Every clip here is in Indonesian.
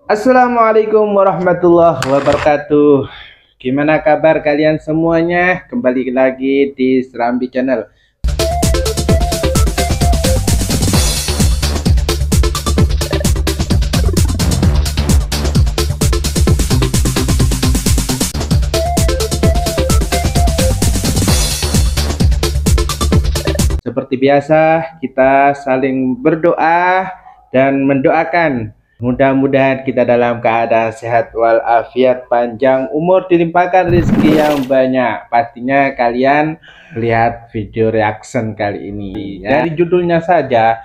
Assalamualaikum warahmatullahi wabarakatuh. Gimana kabar kalian semuanya? Kembali lagi di Serambi Channel. Seperti biasa, kita saling berdoa dan mendoakan. Mudah-mudahan kita dalam keadaan sehat walafiat, panjang umur, dilimpahkan rezeki yang banyak. Pastinya kalian lihat video reaction kali ini ya. Dari judulnya saja,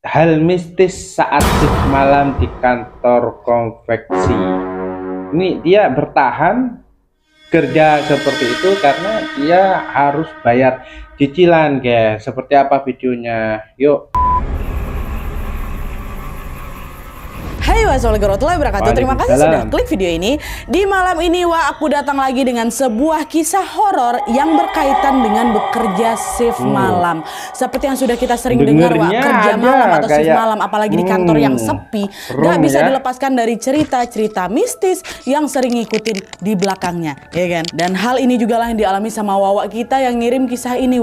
hal mistis saat shift malam di kantor konveksi. Ini dia bertahan kerja seperti itu karena dia harus bayar cicilan, guys. Seperti apa videonya? Yuk. Hai, wassalamualaikum warahmatullahi wabarakatuh. Terima kasih sudah klik video ini. Di malam ini aku datang lagi dengan sebuah kisah horor yang berkaitan dengan bekerja shift malam. Seperti yang sudah kita sering dengar, kerja malam atau shift malam, apalagi di kantor yang sepi, gak bisa dilepaskan dari cerita-cerita mistis yang sering ngikutin di belakangnya, ya kan? Dan hal ini juga lah yang dialami sama Wawa kita yang ngirim kisah ini,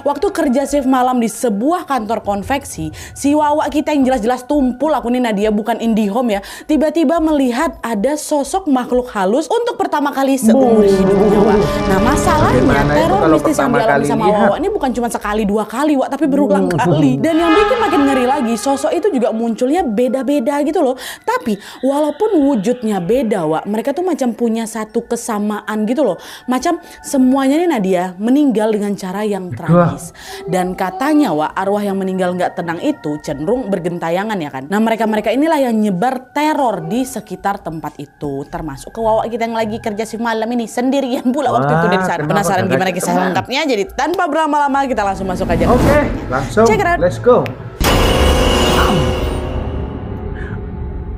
Waktu kerja shift malam di sebuah kantor konveksi, si Wawa kita yang jelas-jelas tumpul, aku nih Nadia bukan IndiHome ya, tiba-tiba melihat ada sosok makhluk halus untuk pertama kali seumur hidupnya, Nah masalahnya teror mistis yang dialami sama Wawa ini bukan cuma sekali dua kali, tapi berulang kali. Dan yang bikin makin ngeri lagi, sosok itu juga munculnya beda-beda gitu loh. Tapi walaupun wujudnya beda, mereka tuh macam punya satu kesamaan gitu loh. Macam semuanya nih Nadia meninggal dengan cara yang tragis. Dan katanya arwah yang meninggal nggak tenang itu cenderung bergentayangan ya kan. Nah mereka-mereka inilah yang nyebar teror di sekitar tempat itu, termasuk ke Wawa kita yang lagi kerja shift malam ini sendirian pula waktu itu dari sana. Penasaran gimana kisah lengkapnya? Jadi tanpa berlama-lama kita langsung masuk aja. Oke, langsung. Let's go.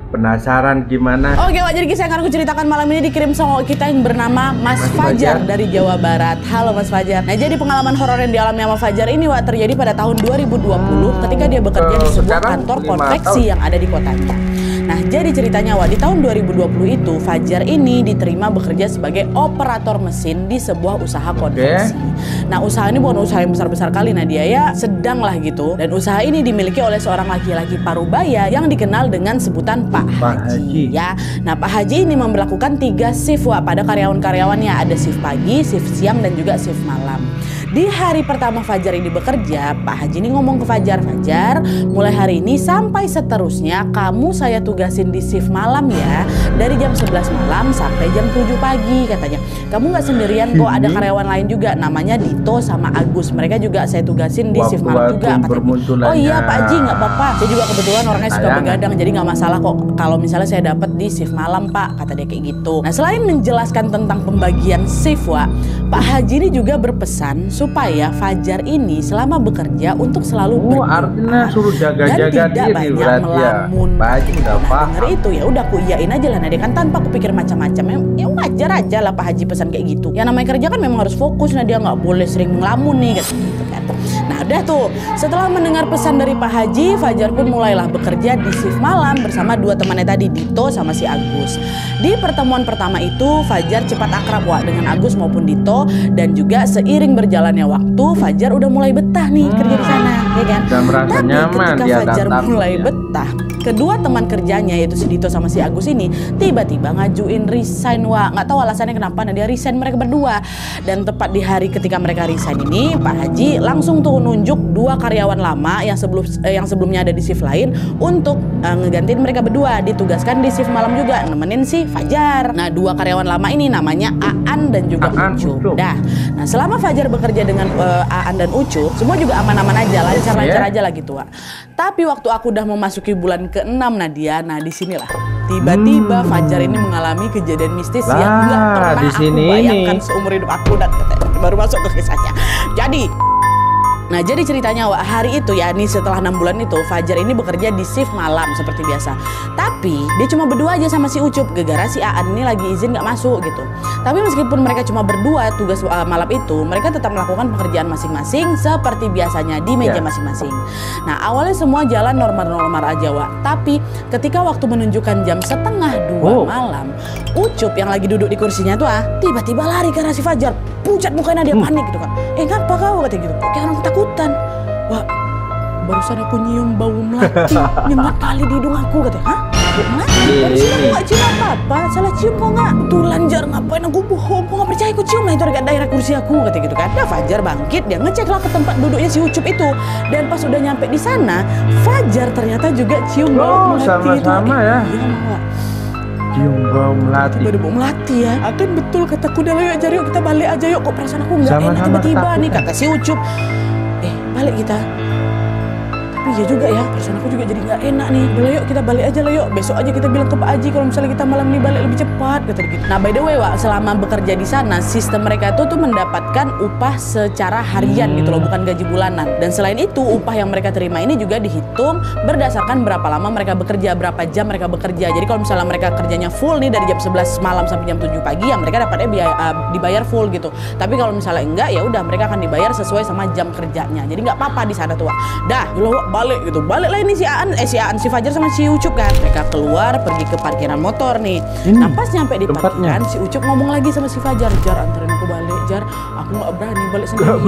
Penasaran gimana? Oke, jadi kisah yang akan aku ceritakan malam ini dikirim sama kita yang bernama Mas Fajar dari Jawa Barat. Halo Mas Fajar. Nah, jadi pengalaman horor yang dialami sama Fajar ini terjadi pada tahun 2020 ketika dia bekerja di sebuah kantor konveksi yang ada di kotanya. Nah, jadi ceritanya di tahun 2020 itu Fajar ini diterima bekerja sebagai operator mesin di sebuah usaha konveksi. Nah, usaha ini bukan usaha yang besar-besar kali Nadia ya, sedang lah gitu. Dan usaha ini dimiliki oleh seorang laki-laki parubaya yang dikenal dengan sebutan Pak Haji ya. Nah, Pak Haji ini memberlakukan 3 shift pada karyawan-karyawannya. Ada shift pagi, shift siang, dan juga shift malam. Di hari pertama Fajar ini bekerja, Pak Haji ini ngomong ke Fajar, mulai hari ini sampai seterusnya kamu saya tugasin di shift malam ya, dari jam 11 malam sampai jam 7 pagi katanya. Kamu nggak sendirian kok, ada karyawan lain juga namanya Dito sama Agus. Mereka juga saya tugasin di shift malam juga katanya. Oh iya Pak Haji, nggak apa-apa. Saya juga kebetulan orangnya suka begadang, jadi nggak masalah kok kalau misalnya saya dapat di shift malam Pak, kata dia kayak gitu. Nah, selain menjelaskan tentang pembagian shift, Pak Haji ini juga berpesan supaya Fajar ini selama bekerja untuk selalu berdoa suruh jaga-jaga dan tidak banyak melamun. Denger itu ya udah aku iyain aja lah Nadia kan, tanpa aku pikir macam-macam. Ya wajar aja lah Pak Haji pesan kayak gitu. Yang namanya kerja kan memang harus fokus, Nadia nggak boleh sering melamun nih gitu kan. Nah udah tuh, setelah mendengar pesan dari Pak Haji, Fajar pun mulailah bekerja di shift malam bersama 2 temannya tadi, Dito sama si Agus. Di pertemuan pertama itu Fajar cepat akrab dengan Agus maupun Dito, dan juga seiring berjalannya waktu Fajar udah mulai betah nih kerja di sana, ya kan? Tapi ketika Fajar mulai betah, kedua teman kerjanya yaitu si Dito sama si Agus ini tiba-tiba ngajuin resign, nggak tahu alasannya kenapa. Nah, dia resign mereka berdua, dan tepat di hari ketika mereka resign ini Pak Haji langsung tuh nunjuk 2 karyawan lama yang sebelumnya ada di shift lain untuk ngegantiin mereka berdua, ditugaskan di shift malam juga nemenin si Fajar. Nah, 2 karyawan lama ini namanya Aan dan juga Ucu. Nah selama Fajar bekerja dengan Aan dan Ucu, semua juga aman-aman aja, lancar-lancar aja lah gitu. Tapi waktu aku udah memasuki bulan ke-6 Nadia, nah disinilah tiba-tiba Fajar ini mengalami kejadian mistis yang nggak pernah aku bayangkan seumur hidup aku, dan baru masuk ke kisahnya. Jadi Nah jadi ceritanya Wak, hari itu ya nih setelah 6 bulan itu Fajar ini bekerja di shift malam seperti biasa. Tapi dia cuma berdua aja sama si Ucup, gara-gara si Aan ini lagi izin nggak masuk gitu. Tapi meskipun mereka cuma berdua tugas malam itu, mereka tetap melakukan pekerjaan masing-masing seperti biasanya di meja masing-masing. Nah awalnya semua jalan normal-normal aja Wak. Tapi ketika waktu menunjukkan jam 1:30 malam, Ucup yang lagi duduk di kursinya tuh tiba-tiba lari ke arah si Fajar. Pucat mukanya, dia panik gitu kan. Ngapa kau katanya gitu, kayak orang ketakutan. Wah, barusan aku nyium bau melati nyengat kali di hidung aku katanya. Hah? Bau melati? Barusan aku gak cium apa-apa, salah cium kok nggak? Tuh Lanjar, ngapain aku bohong, kok nggak percaya aku cium lah itu dekat daerah kursi aku katanya gitu kan. Nah Fajar bangkit, dia ngeceklah ke tempat duduknya si Ucup itu. Dan pas udah nyampe di sana, Fajar ternyata juga cium bau melati itu. Sama-sama ya. Iya, cium bau melati. Tiba ada bau melati ya. Akan betul kataku, udah yuk Jar, yuk kita balik aja yuk. Kok perasaan aku nggak enak tiba-tiba nih kata si Ucup. Balik kita. Tapi ya juga ya, perasaan aku juga jadi nggak enak nih. Udah yuk kita balik aja lah yuk. Besok aja kita bilang ke Pak Haji kalau misalnya kita malam ini balik lebih cepat kata gitu. Nah by the way Wak, selama bekerja di sana sistem mereka tuh mendapatkan upah secara harian gitu loh, bukan gaji bulanan. Dan selain itu upah yang mereka terima ini juga dihitung berdasarkan berapa lama mereka bekerja, berapa jam mereka bekerja. Jadi kalau misalnya mereka kerjanya full nih dari jam 11 malam sampai jam 7 pagi, ya mereka dapatnya dibayar full gitu. Tapi kalau misalnya enggak, ya udah mereka akan dibayar sesuai sama jam kerjanya. Jadi nggak apa-apa di sana tuh Wak. Dah, Wak balik gitu. Balik lah ini si Fajar sama si Ucup kan. Mereka keluar pergi ke parkiran motor nih. Nah pas nyampe di parkiran, si Ucup ngomong lagi sama si Fajar, Jar anterin aku balik Jar, aku nggak berani balik sendiri.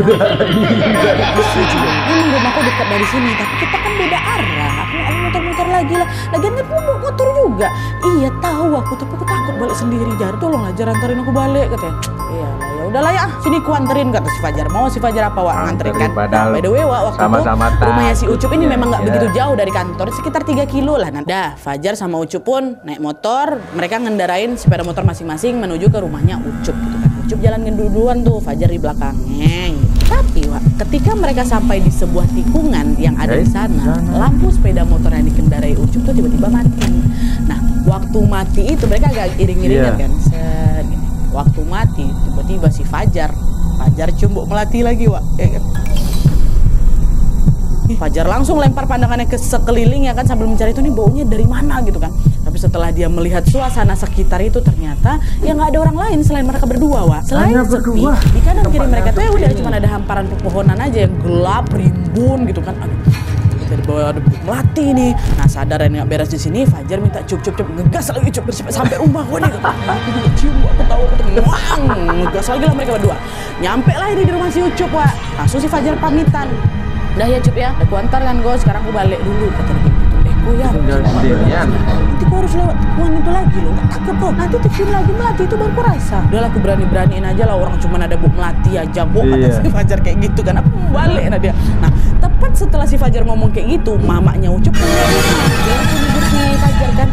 Emang rumahku dekat dari sini, tapi kita kan beda arah. Aku muter-muter lagi lah. Lagian kan mau motor juga. Iya tahu aku, tapi aku takut balik sendiri Jar. Tolonglah Jar anterin aku balik katanya. Iya lah ya udahlah ya, sini ku anterin kata si Fajar. Mau si Fajar apa Wak nganterin kan? Nah, by the way Wak, waktu itu rumahnya si Ucup ini memang nggak begitu jauh dari kantor, sekitar 3 kilo lah. Nah, dah Fajar sama Ucup pun naik motor, mereka ngendarain sepeda motor masing-masing menuju ke rumahnya Ucup gitu kan. Ucup jalan duluan tuh, Fajar di belakangnya. Tapi Wak, ketika mereka sampai di sebuah tikungan yang ada di sana, lampu sepeda motor yang dikendarai Ucup tuh tiba-tiba mati. Nah, waktu mati itu mereka agak iring-iringan kan. Waktu mati tiba-tiba si Fajar cium bau melati lagi Wak, ya kan? Fajar langsung lempar pandangannya ke sekeliling ya kan, sambil mencari itu nih baunya dari mana gitu kan. Tapi setelah dia melihat suasana sekitar itu, ternyata ya nggak ada orang lain selain mereka berdua Wak. Selain sepi, di kanan kiri mereka tuh ya udah cuma ada hamparan pepohonan aja yang gelap rimbun gitu kan. Aduh, dari bawah ada melati nih. Nah sadar nggak beres di sini, Fajar minta cup ngegas lagi cup sampai rumah gue nih. Aku juga cium, aku tahu ngegas lagi lah mereka berdua. Nyampe lah ini di rumah si Ucup Wak. Langsung si Fajar pamitan. Udah ya Cup ya, aku antar kan gue, sekarang aku balik dulu kata dia gitu. Ya nanti aku harus lewat tikungan itu lagi loh, gak takut kok. Nanti tikungan lagi melati itu baru aku rasa. Udah aku berani-beraniin aja lah, orang cuma ada buk melati aja kok. Kata si Fajar kayak gitu kan, aku mau balik nah dia. Nah tepat setelah si Fajar ngomong kayak gitu, mamanya Ucup kan dia langsung nyebut si Fajar kan.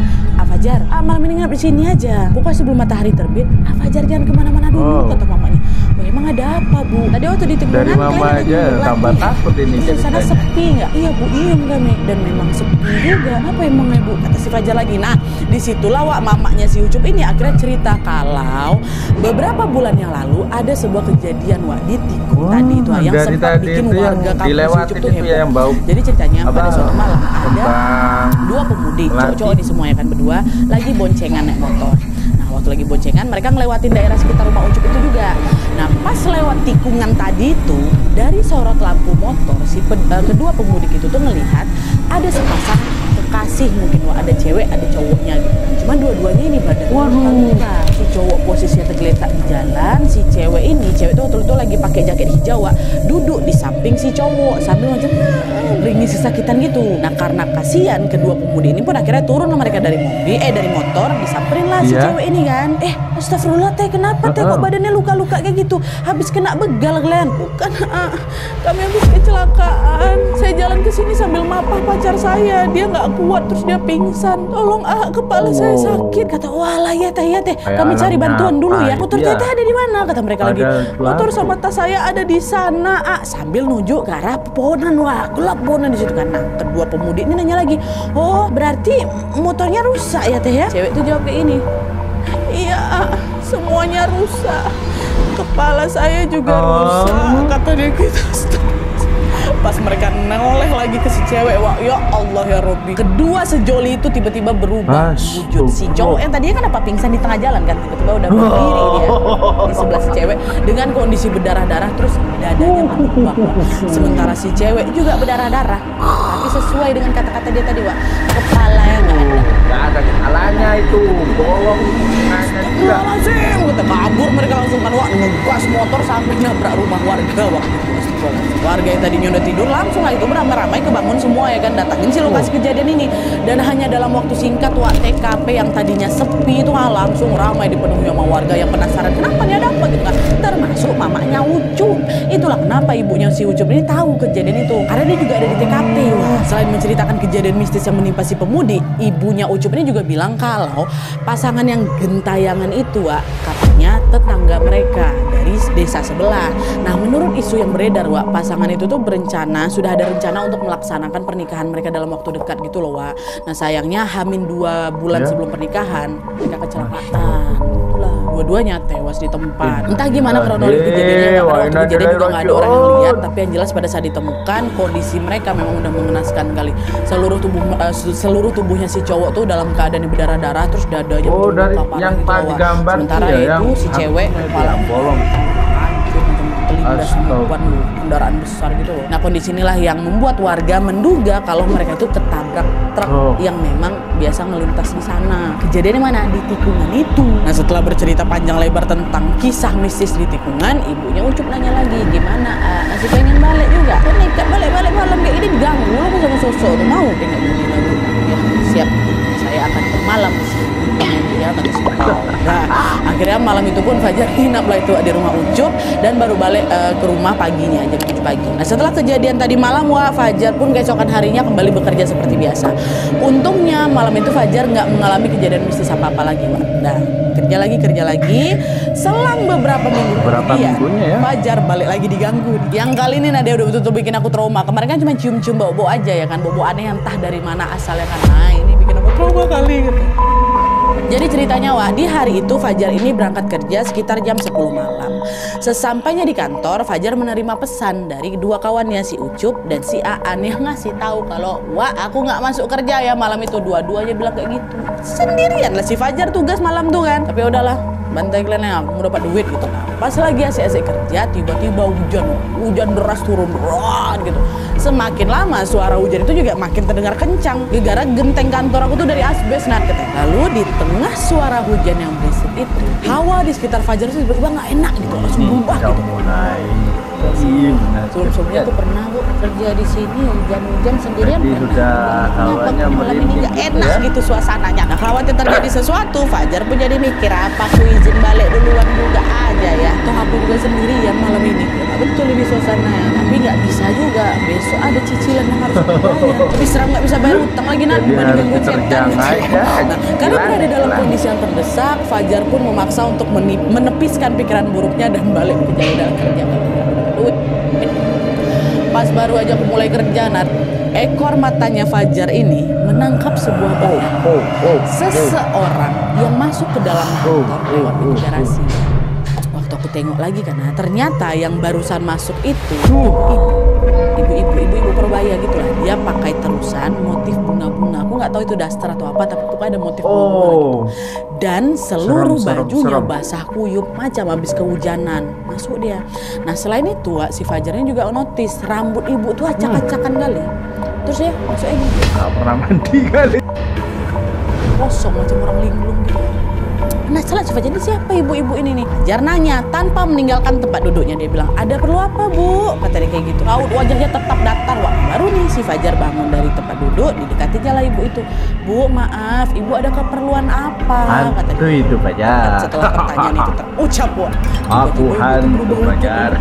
Fajar, malam ini nginep di sini aja. Pokoknya sebelum matahari terbit, Fajar jangan kemana-mana dulu kata mamanya. Wah emang ada apa Bu? Tadi waktu di tikungan dari mama aja tambah takut ini. Di sana sepi nggak? Iya Bu, iya kami. Dan memang sepi juga. Apa emangnya Bu? Kata si Fajar lagi. Nah disitulah Wak, mamanya si Ucup ini akhirnya cerita kalau beberapa bulan yang lalu ada sebuah kejadian Wak di tikung tadi itu yang sempat bikin warga kampung si Ucup tuh heboh. Jadi ceritanya pada suatu malam ada 2 pemudik, cowok-cowok ini semuanya kan berdua lagi boncengan naik motor. Nah waktu lagi boncengan mereka ngelewatin daerah sekitar rumah Ucup itu juga. Nah pas lewat tikungan tadi itu, dari sorot lampu motor si kedua pemudik itu tuh ngelihat ada sepasang kekasih mungkin Wak, ada cewek ada cowoknya gitu. Cuma dua-duanya ini badan luka. Si cowok posisinya tergeletak di jalan, si cewek itu waktu itu lagi pakai jaket hijau Wak, duduk di samping si cowok sambil macam ringis kesakitan gitu. Nah karena kasihan kedua pemudik ini pun akhirnya turun mereka dari motor, disamperin lah si cewek ini kan. Astagfirullah teh, kenapa teh kok badannya luka-luka kayak gitu? Habis kena begal kalian? Bukan, kami habis kecelakaan. Saya jalan ke sini sambil mapah pacar saya, dia nggak kuat terus dia pingsan. Tolong kepala saya sakit. Kata walah ya teh kami cari bantuan dulu ya. Motor teh ada di mana? Kata mereka lagi. Motor sama tas saya ada di sana. Sambil nunjuk ke arah pepohonan Wah, gelap pohonan di situ kan. Nah kedua pemudik ini nanya lagi, oh berarti motornya rusak ya teh ya? Cewek itu jawab kayak ini, iya semuanya rusak, kepala saya juga rusak kata dia gitu. pas mereka noleh lagi ke si cewek, wah ya Allah ya Robbi. Kedua sejoli itu tiba-tiba berubah wujud. Si cowok yang tadinya kenapa pingsan di tengah jalan kan, tiba-tiba udah berdiri dia di sebelah si cewek dengan kondisi berdarah-darah, terus dadanya berubah. Sementara si cewek juga berdarah-darah, tapi sesuai dengan kata-kata dia tadi, wah, kepalanya nggak ada kepalanya itu bolong. Lazim, kita kabur mereka langsung kan, wah, ngegas motor sampai nabrak rumah warga waktu itu. Warga yang tadinya udah tidur langsung lah itu beramai-ramai kebangun semua ya kan, datangin si lokasi kejadian ini. Dan hanya dalam waktu singkat, wah, TKP yang tadinya sepi itu langsung ramai dipenuhi sama warga yang penasaran kenapa nih, ada apa gitu kan. Termasuk mamanya Ucup. Itulah kenapa ibunya si Ucup ini tahu kejadian itu, karena dia juga ada di TKP. Wah, selain menceritakan kejadian mistis yang menimpa si pemudi, ibunya Ucup ini juga bilang kalau pasangan yang gentayangan itu, wah, katanya tetangga mereka dari desa sebelah. Nah, menurut isu yang beredar, wah, pasangan itu tuh sudah ada rencana untuk melaksanakan pernikahan mereka dalam waktu dekat gitu loh, wah. Nah, sayangnya Hamin 2 bulan sebelum pernikahan mereka kecelakaan. Itulah, dua-duanya tewas di tempat. Entah gimana kronologi kejadiannya, karena waktu kejadian juga nggak ada orang yang lihat, tapi yang jelas pada saat ditemukan kondisi mereka memang udah mengenaskan kali. Seluruh tubuhnya si cowok tuh dalam keadaan berdarah-darah, terus dadanya dari yang gitu, gambar. Sementara itu si cewek kepala bolong, dan kendaraan besar gitu loh. Nah, kondisi inilah yang membuat warga menduga kalau mereka itu ketabrak truk yang memang biasa melintas di sana. Kejadiannya mana? Di tikungan itu. Nah, setelah bercerita panjang lebar tentang kisah mistis di tikungan, ibunya Ucup nanya lagi, gimana? Masih pengen balik juga? Kok nekat balik-balik malam kayak ini, diganggu lo sama sosok tuh, mau tinggal di lalu. Ya, siap. Saya akan bermalam di sini. Ya, nah, akhirnya malam itu pun Fajar nginap lah itu di rumah Ucup dan baru balik ke rumah paginya jam 7 pagi. Nah, setelah kejadian tadi malam, wah, Fajar pun keesokan harinya kembali bekerja seperti biasa. Untungnya malam itu Fajar nggak mengalami kejadian mistis apa-apa lagi, wah. Nah, kerja lagi. Selang beberapa minggu kemudian, ya, Fajar balik lagi diganggu. Yang kali ini Nadia udah betul-betul bikin aku trauma. Kemarin kan cuma cium-cium bau-bau aja ya kan, bau-bau aneh entah dari mana asalnya kan. Nah, ini bikin aku trauma kali gitu. Jadi ceritanya, wah, di hari itu Fajar ini berangkat kerja sekitar jam 10 malam. Sesampainya di kantor, Fajar menerima pesan dari kedua kawannya, si Ucup dan si Aan, yang ngasih tahu kalau, wah, aku nggak masuk kerja ya malam itu. Dua-duanya bilang kayak gitu. Sendirian lah si Fajar tugas malam tuh kan. Tapi udahlah, bantai kalian yang aku mau dapat duit gitu. Pas lagi asik-asik kerja, tiba-tiba hujan deras turun gitu. Semakin lama suara hujan itu juga makin terdengar kencang. Gara-gara genteng kantor aku tuh dari asbes, nah katanya. Lalu di tengah suara hujan yang berisik itu, hawa di sekitar Fajar itu tiba-tiba nggak enak gitu, langsung berubah gitu. Sebelum-sebelumnya tuh pernah Bu kerja di sini hujan-hujan sendirian. Jadi sudah hawanya malam ini nggak enak ya? Gitu suasananya. Nah, khawatir terjadi sesuatu, Fajar pun jadi mikir, apa aku izin balik duluan juga aja ya. Toh aku juga sendirian malam ini. Ya, betul ini suasananya. Tapi nggak bisa juga. Besok ada cicilan yang harus dibayar. Tapi seram nggak bisa bayar utang lagi nanti dibanding setan. Nah, karena berada dalam kondisi yang terdesak, Fajar pun memaksa untuk menepiskan pikiran buruknya dan balik ke jalan kerja. Pas baru aja aku mulai kerja, Nat, ekor matanya Fajar ini menangkap sebuah bayang. Seseorang yang masuk ke dalam kantor lewat pintu garasi. Waktu aku tengok lagi karena ternyata yang barusan masuk itu ibu-ibu Purbaya gitu lah. Dia pakai terusan motif bunga-bunga. Aku nggak tahu itu daster atau apa, tapi pokoknya ada motif bunga gitu. Dan seluruh bajunya basah kuyup macam habis kehujanan. Masuk dia. Nah, selain itu, si Fajarnya juga notice rambut ibu tuh acak-acakan kali. Terus ya masuknya gitu. Nggak pernah mandi kali. Kosong macam orang linglung gitu. Nah, salah si Fajar ini siapa ibu-ibu ini nih? Fajar nanya tanpa meninggalkan tempat duduknya. Dia bilang, ada perlu apa Bu? Kata dia kayak gitu. Raut wajahnya tetap datar. Wah, baru nih si Fajar bangun dari tempat duduk. Didekatinya lah ibu itu. Bu, maaf, ibu ada keperluan apa? Kata dia. Itu Fajar. Setelah pertanyaan itu terucap, wah, aku hantu Fajar.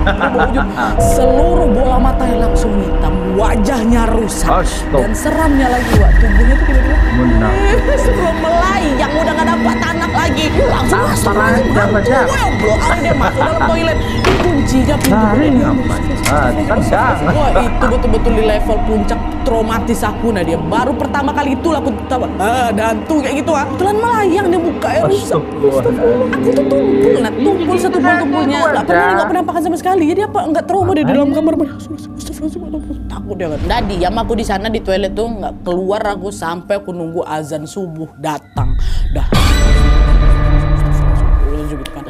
Seluruh bola matanya langsung hitam. Wajahnya rusak. Dan seramnya lagi, wah, tubuhnya tuh tiba-tiba sebelum melayang udah gak dapat anak lagi. Langsung masuk aja apa dia? Dia masuk dalam toilet, kuncinya pintu. Tendang. Wah, itu betul-betul di level puncak traumatis aku. Nah, dia baru pertama kali itulah aku tahu, ada hantu kayak gitu. Kebetulan melayang dia buka ya rusak. Aku tuh tumpul setumpul-tumpulnya. Nggak pernah makan sama sekali. Jadi apa nggak trauma di dalam kamar? Takut dia kan. Nah, diam aku di sana di toilet tuh nggak keluar aku sampai aku nunggu azan subuh datang. Dah.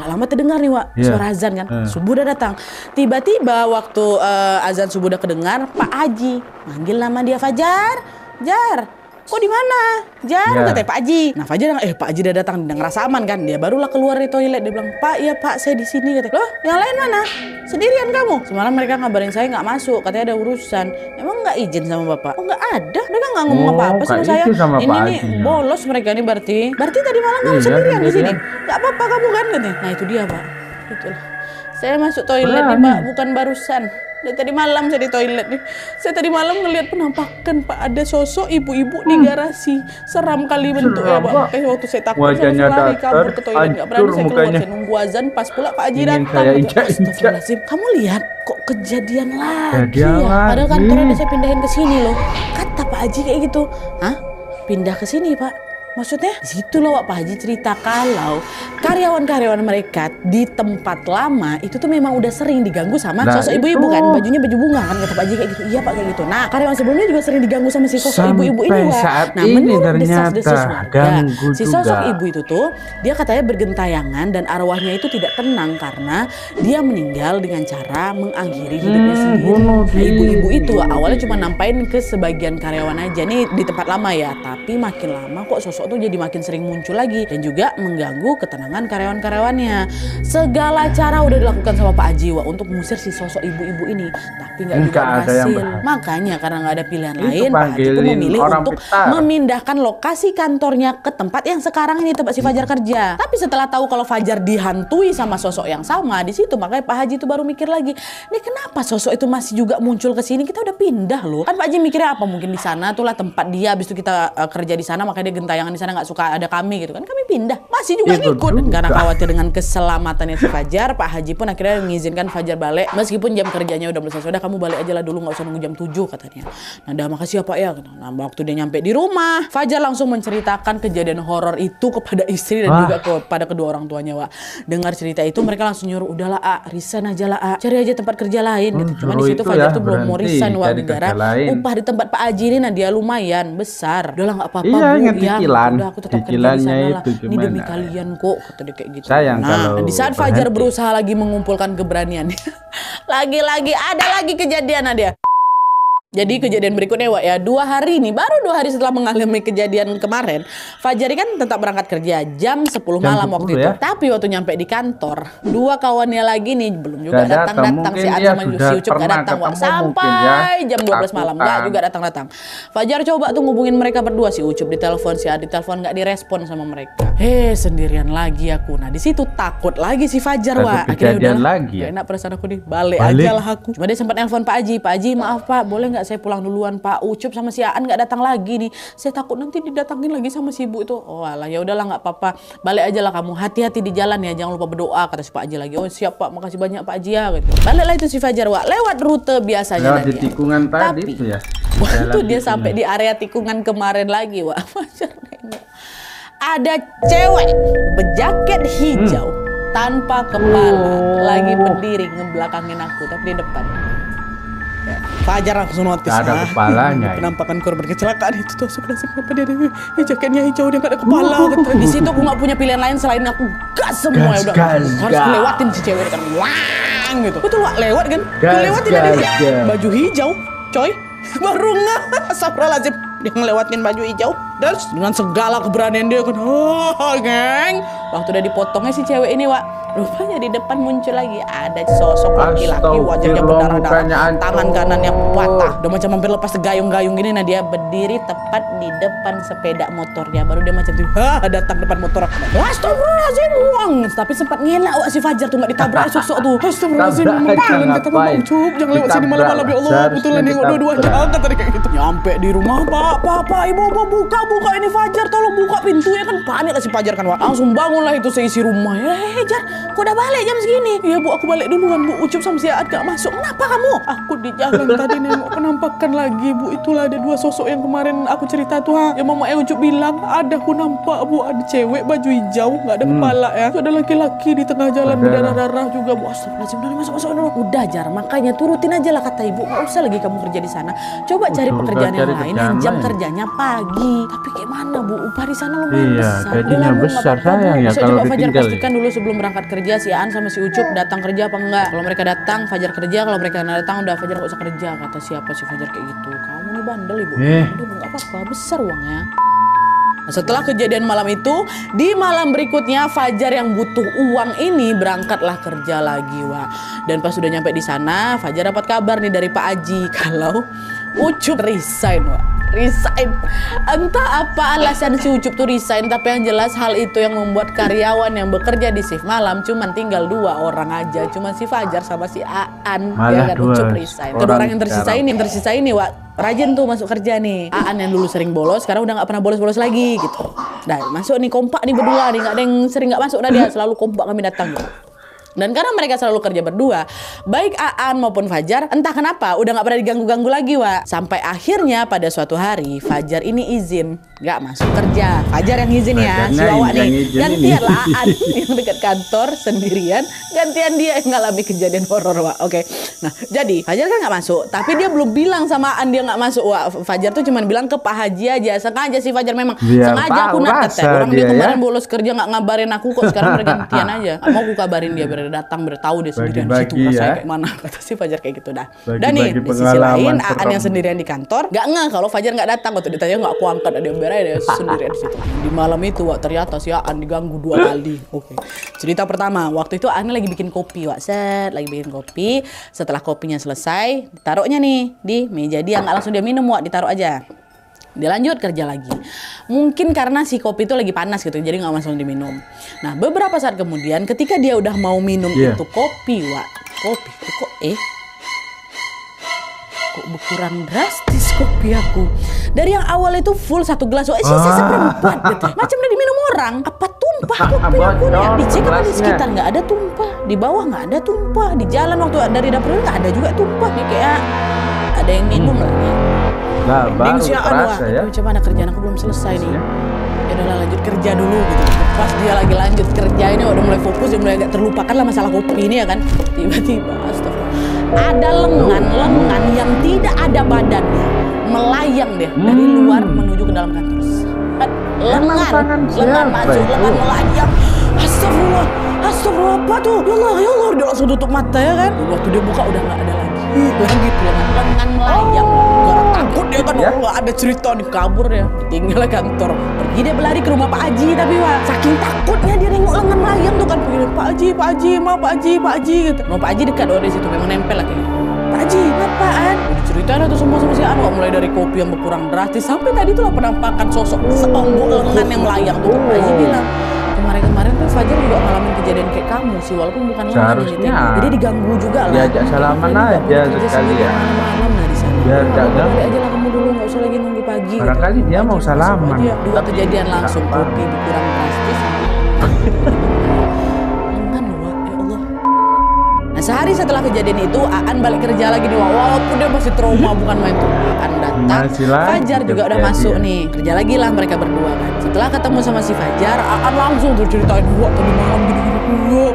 Lama terdengar nih Wak, suara azan kan, subuh udah datang. Tiba-tiba waktu azan subuh udah kedengar, Pak Haji manggil nama dia, Fajar, Jar, kok di mana? Jar, katanya Pak Haji. Nah Fajar, Pak Haji udah datang, udah ngerasa aman kan, dia barulah keluar dari toilet, dia bilang, Pak, ya Pak, saya di sini, katanya. Loh, yang lain mana? Sendirian kamu? Semalam mereka ngabarin saya nggak masuk, katanya ada urusan. Emang nggak izin sama Bapak? Oh nggak ada, mereka nggak ngomong apa-apa sama saya. Ini nih bolos mereka nih berarti tadi malam kamu sendirian di sini. Nggak apa-apa kamu kan, katanya. Nah itu dia Pak, itulah. Saya masuk toilet nih Pak, bukan barusan. Dari tadi malam saya di toilet nih. Saya tadi malam ngelihat penampakan Pak, ada sosok ibu-ibu di garasi. Seram kali bentuknya Pak. Waktu saya takut saya lari kabur ke toilet, nggak berani saya keluar. Saya nunggu azan, pas pula Pak Haji datang. Astagfirullahaladzim. Kamu lihat kok kejadian lagi ya? Padahal kantornya udah saya pindahin ke sini loh. Kata Pak Haji kayak gitu. Hah? Pindah ke sini Pak? Maksudnya? Di situ loh Pak Haji cerita kalau karyawan-karyawan mereka di tempat lama itu tuh memang udah sering diganggu sama sosok ibu-ibu kan, bajunya baju bunga kan, kata Pak Haji kayak gitu. Iya Pak kayak gitu. Nah karyawan sebelumnya juga sering diganggu sama si sosok ibu-ibu ini Pak. Nah menurut desas-desus warga, si sosok ibu itu tuh dia katanya bergentayangan dan arwahnya itu tidak tenang karena dia meninggal dengan cara mengakhiri hidupnya sendiri. Nah ibu-ibu itu awalnya cuma nampain ke sebagian karyawan aja nih di tempat lama ya, tapi makin lama kok sosok tuh jadi makin sering muncul lagi dan juga mengganggu ketenangan karyawan-karyawannya. Segala cara udah dilakukan sama Pak Haji untuk mengusir si sosok ibu-ibu ini, tapi nggak juga berhasil. Makanya karena nggak ada pilihan lain, Pak Haji pun memilih untuk memindahkan lokasi kantornya ke tempat yang sekarang ini tempat si Fajar kerja. Tapi setelah tahu kalau Fajar dihantui sama sosok yang sama di situ, makanya Pak Haji tuh baru mikir lagi, nih kenapa sosok itu masih juga muncul ke sini? Kita udah pindah loh. Kan Pak Haji mikirnya apa? Mungkin di sana tuh lah tempat dia, habis itu kita kerja di sana, makanya dia gentayangan di sana nggak suka ada kami gitu kan, kami pindah masih juga ngikut. Dan karena khawatir dengan keselamatannya si Fajar, Pak Haji pun akhirnya mengizinkan Fajar balik meskipun jam kerjanya udah selesai. Udah kamu balik aja lah dulu, nggak usah nunggu jam 7 katanya. Nah udah makasih ya Pak ya. Nah waktu dia nyampe di rumah, Fajar langsung menceritakan kejadian horor itu kepada istri dan juga kepada kedua orang tuanya Wak. Dengar cerita itu mereka langsung nyuruh, udahlah resign aja lah cari aja tempat kerja lain gitu. Cuma di situ Fajar tuh belum mau resign Wak, gara upah di tempat Pak Haji ini nah dia lumayan besar. Udahlah nggak apa-apa Bu ya. Udah aku tetap kerja di sana lah. Ini demi kalian kok, kata dia kayak gitu. Sayang nah, di saat Fajar berusaha lagi mengumpulkan keberanian, lagi-lagi ada lagi kejadian dia. Jadi kejadian berikutnya Wak ya, baru 2 hari setelah mengalami kejadian kemarin, Fajar kan tetap berangkat kerja jam 10 malam waktu itu. Tapi waktu nyampe di kantor, 2 kawannya lagi nih belum juga datang-datang, si Ad sama si Ucup gak datang Wak, sampai jam 12 malam gak juga datang-datang. Fajar coba tuh ngubungin mereka berdua, si Ucup ditelepon, si Ad ditelepon, gak direspon sama mereka. Sendirian lagi aku. Nah di situ takut lagi si Fajar Wak. Akhirnya udah lagi ya. Enak perasaan aku nih, balik aja lah aku. Cuma dia sempat nelpon Pak Haji, Pak Haji maaf Pak, boleh nggak saya pulang duluan Pak, Ucup sama si Aan nggak datang lagi nih, saya takut nanti didatangin lagi sama si ibu itu. Oh alah ya udahlah nggak apa-apa, balik aja lah kamu, hati-hati di jalan ya, jangan lupa berdoa, kata si Pak Haji lagi. Oh siap Pak, makasih banyak Pak Haji ya gitu. Baliklah itu si Fajar Wak, lewat rute biasanya lewat di tikungan tadi itu ya. Waktu dia sampai di area tikungan kemarin lagi Wak, Fajar nengok ada cewek berjaket hijau tanpa kepala lagi berdiri ngebelakangin aku tapi di depan. Fajar langsung notice ada kepalanya. Penampakan korban kecelakaan itu tuh sebelah kenapa dia jaketnya hijau, dia nggak ada kepala. Di situ aku nggak punya pilihan lain selain aku gas semua udah harus lewatin si cewek kan, wang gitu. Betul Wak, lewat kan? Lewatin dia baju hijau, coy. Baru nggak, astagfirullahaladzim, dia ngelewatin baju hijau dan dengan segala keberanian dia kan, geng. Waktu udah dipotongnya si cewek ini Wak, rupanya di depan muncul lagi ada sosok laki-laki, wajahnya berdarah-darah, tangan kanannya patah, udah macam hampir lepas gayung-gayung gini. Nah dia berdiri tepat di depan sepeda motornya, baru dia macam tuh datang depan motor aku. Astagfirullahaladzim, uang. Tapi sempat ngelak Wak si Fajar tuh, nggak ditabrak sosok tuh. Astagfirullahaladzim, kata Mama Ucup, jangan lewat sini malam-malam ya Allah, kebetulan nengok dua-duanya, kata dia kayak gitu. Nyampe di rumah, Pak, ibu buka ini Fajar, tolong buka pintunya kan panik lah si Fajar kan, Wak. Langsung bangunlah itu seisi rumah. Jar, kok udah balik jam segini? Iya Bu, aku balik duluan Bu. Ucup sama si Aan gak masuk. Kenapa kamu? Aku di jalan tadi nengok penampakan lagi Bu. Itulah ada 2 sosok yang kemarin aku cerita tuh, yang mama Ucup bilang. Ada aku nampak Bu, ada cewek baju hijau, gak ada kepala ya. Itu ada laki-laki di tengah jalan berdarah-darah juga Bu. Astagfirullahaladzim, masuk. Udah Jar, makanya turutin aja lah kata ibu. Gak usah lagi kamu kerja di sana. Coba cari pekerjaan yang lain yang jam kerjanya pagi. Tapi gimana Bu, upah di sana lumayan besar. Gajinya besar sayang ya kalau coba Fajar ditinggal. pastikan dulu sebelum berangkat kerja si Aan sama si Ucup datang kerja apa enggak. Kalau mereka datang, Fajar kerja. Kalau mereka nggak datang, udah Fajar gak usah kerja. Kata siapa si Fajar kayak gitu. Kamu nih bandel ibu. Udah nggak apa-apa, besar uangnya. Nah, setelah kejadian malam itu, di malam berikutnya Fajar yang butuh uang ini berangkatlah kerja lagi, Wak. Dan pas sudah nyampe di sana, Fajar dapat kabar nih dari Pak Haji kalau Ucup resign, Wak. Resign. Entah apa alasan si Ucup tuh resign, tapi yang jelas hal itu yang membuat karyawan yang bekerja di shift malam cuman tinggal 2 orang aja, cuman si Fajar sama si Aan. Malah kan Ucup resign. Kedua orang yang tersisa ini, Wak. Rajin tuh masuk kerja nih. Aan yang dulu sering bolos, sekarang udah nggak pernah bolos-bolos lagi gitu. Nah masuk nih, kompak nih berdua nih, nggak ada yang sering nggak masuk, dah dia selalu kompak kami datang gitu. Dan karena mereka selalu kerja berdua, baik Aan maupun Fajar, entah kenapa udah nggak pernah diganggu-ganggu lagi, Wak. Sampai akhirnya pada suatu hari Fajar ini izin nggak masuk kerja. Fajar yang izin ya, si Wawa nih. Gantian lah Aan yang dekat kantor sendirian, gantian dia yang ngalami kejadian horor, Wak. Oke. Nah jadi Fajar kan nggak masuk, tapi dia belum bilang sama Aan dia nggak masuk, Wak. Fajar tuh cuma bilang ke Pak Haji aja, sengaja si Fajar memang sengaja aku nak kata. Orang dia kemarin bolos kerja nggak ngabarin aku kok, sekarang bergantian aja. Mau aku kabarin dia biar datang bertahu dia sendirian di situ rasanya kayak mana, kata si Fajar kayak gitu dah. Dan nih di sisi lain Aan yang sendirian di kantor nggak ngeh kalau Fajar nggak datang. Waktu ditanya nggak aku angkat, ada yang beres dia sendirian di situ. Di malam itu, Wak, ternyata si Aan diganggu 2 kali. Oke. Cerita pertama, waktu itu Aan lagi bikin kopi, Wak. Lagi bikin kopi. Setelah kopinya selesai, ditaruhnya nih di meja dia, nggak langsung dia minum, Wak, ditaruh aja. Dia lanjut kerja lagi. Mungkin karena si kopi itu lagi panas gitu, jadi nggak langsung diminum. Nah, beberapa saat kemudian ketika dia udah mau minum itu kopi, Wak. Kopi, kok berkurang drastis kopi aku. Dari yang awal itu full 1 gelas, Wak, sisa seperempat gitu. Macam udah diminum orang. Apa tumpah kopi aku nih? Dicek apa di sekitar nggak ada tumpah. Di bawah nggak ada tumpah. Di jalan waktu dari dapur nggak ada juga tumpah. Nih kayak ada yang minum lah nih. Nah, baru terasa ya. Coba anak kerjaan aku belum selesai nih. Ya udahlah lanjut kerja dulu gitu. Pas dia lagi lanjut kerja ini udah mulai fokus, dia mulai agak terlupakan lah masalah kopi ini ya kan. Tiba-tiba astagfirullah, ada lengan yang tidak ada badannya melayang deh dari luar menuju ke dalam kantor. Lengan masuk, lengan melayang. Astagfirullah apa tuh? Ya Allah, dia langsung tutup mata ya kan. Waktu dia buka udah nggak ada lagi lengan melayang. Takut dia kan, nggak ada cerita nih, kabur ya, tinggal kantor. Pergi dia berlari ke rumah Pak Haji, tapi Wak, saking takutnya dia nengok lengan melayang tuh kan, pergi Pak Haji, maaf Pak Haji gitu. Rumah Pak Haji dekat dari situ, memang nempel lah kayaknya. Pak Haji, apaan? Diceritain tuh semua sama si Anwar, mulai dari kopi yang berkurang drastis sampai tadi tuh lah penampakan sosok seonggok lengan yang melayang tuh. Pak Haji bilang, kemarin tuh Fajar juga ngalamin kejadian kayak kamu sih, walaupun bukan lengan gitu. Jadi diganggu juga lah. Diajak salaman aja sekalian. Malam lah di sana. Biar gak ganggu. Balik aja lah kamu dulu, nggak usah lagi nunggu pagi. Barangkali dia mau salaman. 2 kejadian langsung, kopi berkurang drastis. Lengan loh, Wak, ya Allah. Nah sehari setelah kejadian itu Aan balik kerja lagi nih, Wak. Walaupun dia masih trauma bukan main tuh. Aan datang, Fajar juga udah masuk nih. Kerja lagi lah mereka berdua kan. Setelah ketemu sama si Fajar, Aan langsung tuh ceritain, Wak, tadi malam gini-gini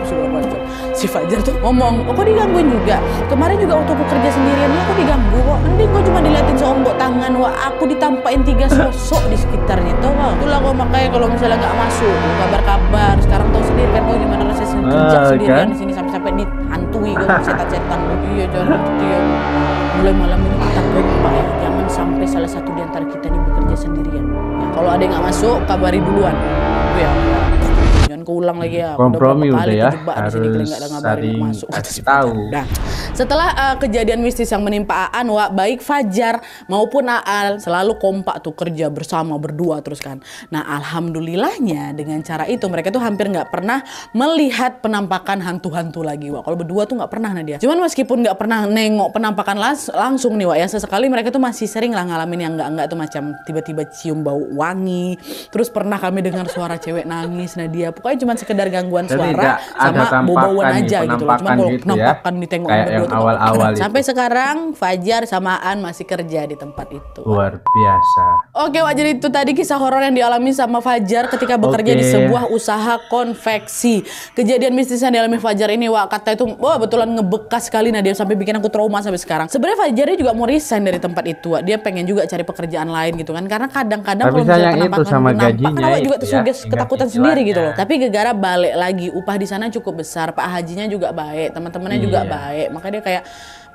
segala macam. Si Fajar tuh ngomong, kok digangguin juga? Kemarin juga waktu aku kerja sendirian, aku diganggu kok. Mending kok cuma diliatin seonggok tangan, Wak. Aku ditampain 3 sosok di sekitarnya, tau Wak. Itulah kok makanya kalau misalnya nggak masuk, kabar-kabar. Sekarang tahu sendiri kan kau gimana rasanya kerja sendirian di sini sampai dihantui kok setan-setan. Iya jangan gitu ya. Mulai malam ini kita kompak ya. Jangan sampai salah satu di antara kita ini bekerja sendirian. Ya, kalau ada yang nggak masuk, kabari duluan. Itu ya. Jangan Jangan keulang lagi ya. Kompromi udah ya. Harus saling masuk. Kasih tahu. Nah, setelah kejadian mistis yang menimpa Aan, Wak, baik Fajar maupun Aan selalu kompak tuh kerja bersama berdua terus kan. Nah, alhamdulillahnya dengan cara itu mereka tuh hampir nggak pernah melihat penampakan hantu-hantu lagi, Wak. Kalau berdua tuh nggak pernah Nadia. Cuman meskipun nggak pernah nengok penampakan langsung nih, Wak, ya sesekali mereka tuh masih sering lah ngalamin yang nggak tuh, macam tiba-tiba cium bau wangi. Terus pernah kami dengar suara cewek nangis, Nadia. Pokoknya cuma sekedar gangguan suara sama bau-bauan aja gitu loh. Cuma kalau penampakan ditengok berdua tuh awal-awal sampai sekarang Fajar sama Aan masih kerja di tempat itu. Luar biasa. Oke, Wak, jadi itu tadi kisah horor yang dialami sama Fajar ketika bekerja di sebuah usaha konveksi. Kejadian mistis yang dialami Fajar ini, Wak, kata itu wah betulan ngebekas sekali Nadia, sampai bikin aku trauma sampai sekarang. Sebenarnya Fajar dia juga mau resign dari tempat itu, Wak. Dia pengen juga cari pekerjaan lain gitu kan, karena kadang-kadang kalau misalnya penampakan sama gajinya Awak juga tersuges ketakutan sendiri gitu loh. Tapi gegara balik lagi, upah di sana cukup besar, Pak Hajinya juga baik, teman-temannya juga baik, makanya dia kayak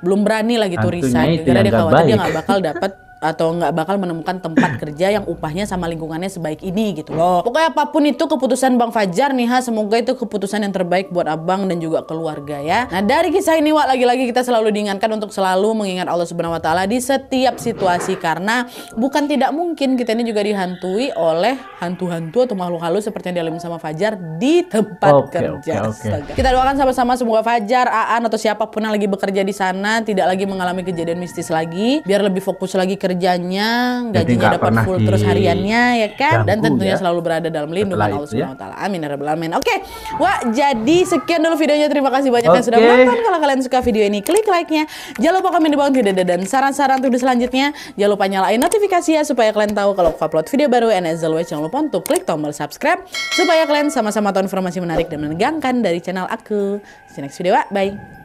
belum berani lah gitu resign. Gara-gara dia khawatir dia nggak bakal dapat atau nggak bakal menemukan tempat kerja yang upahnya sama lingkungannya sebaik ini gitu loh. Pokoknya apapun itu keputusan Bang Fajar nih, semoga itu keputusan yang terbaik buat abang dan juga keluarga ya. Nah, dari kisah ini, Wak, lagi-lagi kita selalu diingatkan untuk selalu mengingat Allah Subhanahu Wa Taala di setiap situasi, karena bukan tidak mungkin kita ini juga dihantui oleh hantu-hantu atau makhluk halus seperti yang dialami sama Fajar di tempat kerja. Kita doakan sama-sama semoga Fajar, Aan atau siapapun yang lagi bekerja di sana tidak lagi mengalami kejadian mistis lagi, biar lebih fokus lagi kerjanya, gajinya dapat full terus hariannya ya kan, dan tentunya selalu berada dalam lindungan Allah Subhanahu Wa Taala. Amin ya rabbal alamin. Oke, Wak, jadi sekian dulu videonya. Terima kasih banyak yang sudah menonton. Kalau kalian suka video ini, klik like-nya. Jangan lupa komen di bawah video dan saran-saran untuk selanjutnya. Jangan lupa nyalain notifikasi ya supaya kalian tahu kalau aku upload video baru. And as always, jangan lupa untuk klik tombol subscribe supaya kalian sama-sama tahu informasi menarik dan menegangkan dari channel aku. See you next video, Wak. Bye.